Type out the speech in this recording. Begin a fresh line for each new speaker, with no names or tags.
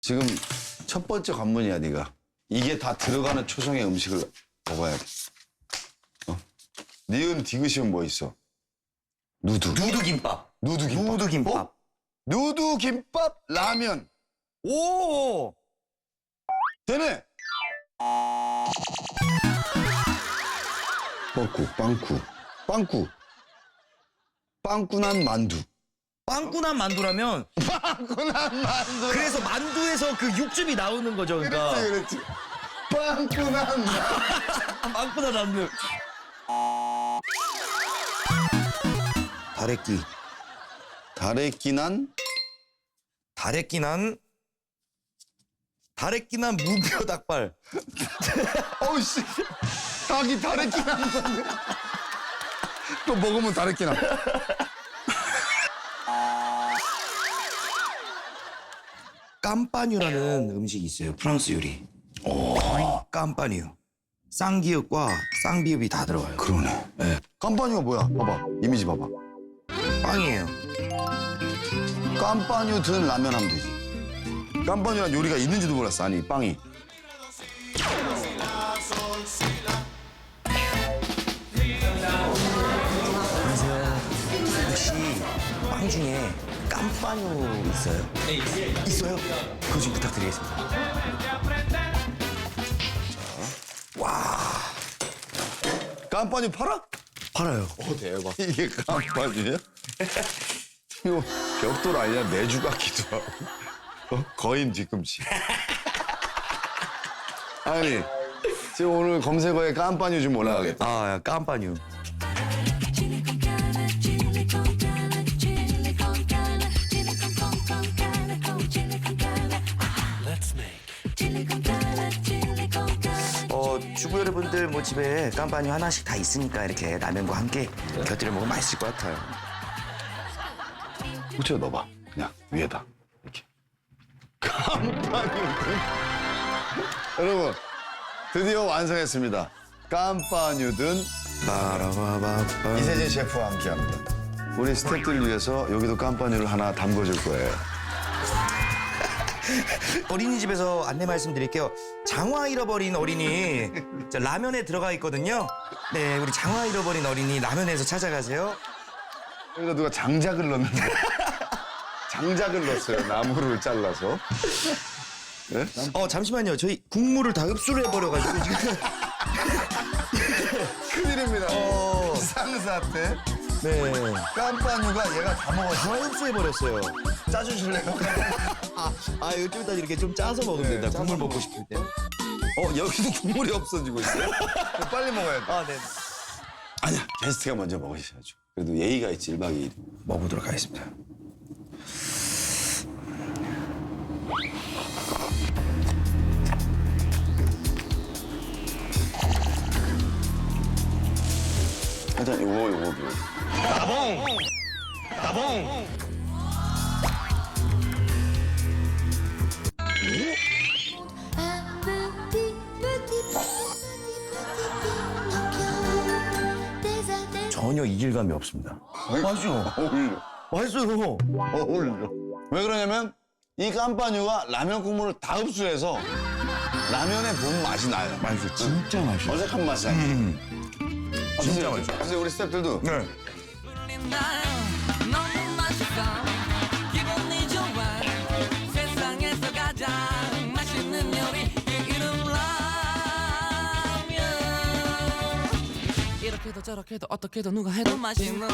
지금 첫 번째 관문이야, 네가. 이게 다 들어가는 초성의 음식을 먹어야 돼. 니은 디귿이면 뭐 있어? 누드.
누드김밥.
누드김밥.
누드김밥.
어? 누드김밥 라면.
오!
되네. 빵꾸. 빵꾸난 만두.
빵꾸난 만두라면
빵꾸난 만두.
그래서 만두에서 그 육즙이 나오는 거죠. 그러니까.
그렇지. 빵꾸난 만두.
빵꾸난 만두. 다래끼. 다래끼난 무뼈 닭발.
어우 씨. 닭이 다래끼 나는 건데. 또 먹으면 다래끼 나.
깜빠뉴라는 음식이 있어요. 프랑스 요리. 오. 깜빠뉴. 쌍기읍과 쌍비읍이 다 들어가요.
그러네.
네.
깜빠뉴가 뭐야? 봐봐. 이미지 봐봐.
빵이에요.
깜빠뉴 든 라면 하면 되지. 깜빠뉴란 요리가 있는지도 몰랐어. 아니, 빵이.
안녕하세요. 혹시 빵 중에 깜빠뉴 있어요? 네, 있어요. 그거 좀 부탁드리겠습니다.
깜빠뉴 팔아?
팔아요.
대박. 이게 깜빠뉴야? 이거 벽돌 아니야? 내주 같기도 하고. 거인 뒤꿈치. 아니, 지금 오늘 검색어에 깜빠뉴 좀 올라가겠다.
아, 깜빠뉴. 주부 여러분들 뭐 집에 깜빠뉴 하나씩 다 있으니까 이렇게 라면과 함께 곁들여 먹으면 맛있을 것 같아요.
후추 넣어봐. 그냥 위에다. 이렇게. 깜빠뉴. 여러분, 드디어 완성했습니다. 깜빠뉴 든
빠라바바빠.
이세진 셰프와 함께합니다. 우리 스태프들을 위해서 여기도 깜빠뉴를 하나 담궈줄 거예요.
어린이집에서 안내 말씀드릴게요. 장화 잃어버린 어린이 라면에 들어가 있거든요. 네, 우리 장화 잃어버린 어린이 라면에서 찾아가세요.
여기다 누가 장작을 넣는데. 장작을 넣었어요. 나무를 잘라서. 네?
잠시만요. 저희 국물을 다 흡수를 해버려가지고 지금.
큰일입니다. 비상사태.
네.
깜빠뉴가 얘가 다 먹었어.
다 흡수해버렸어요.
짜주실래요?
요즘 이따 이렇게 좀 짜서 먹으면
네,
된다.
짜서
국물
먹고
먹고 싶을 때.
여기도 국물이 없어지고 있어요. 빨리 먹어야 돼.
네.
아니야, 게스트가 먼저 먹으셔야죠. 그래도 예의가 있지, 1박 2일.
먹어보도록 하겠습니다.
일단 요거.
따봉! 전혀 이질감이 없습니다. 맛있죠?
어울려.
맛있어요.
어울려. 왜 그러냐면 이 깜빠뉴가 라면 국물을 다 흡수해서 라면의 본 맛이 나요.
맛있어. 진짜 맛있어.
어색한 맛이 아니에요.
진짜 맛있어.
사실 우리 스태프들도
네.
너무 맛있어 기분이 좋아 세상에서 가장 맛있는 요리 이름 라면 이렇게도 저렇게도 어떻게도 누가 해도 맛있는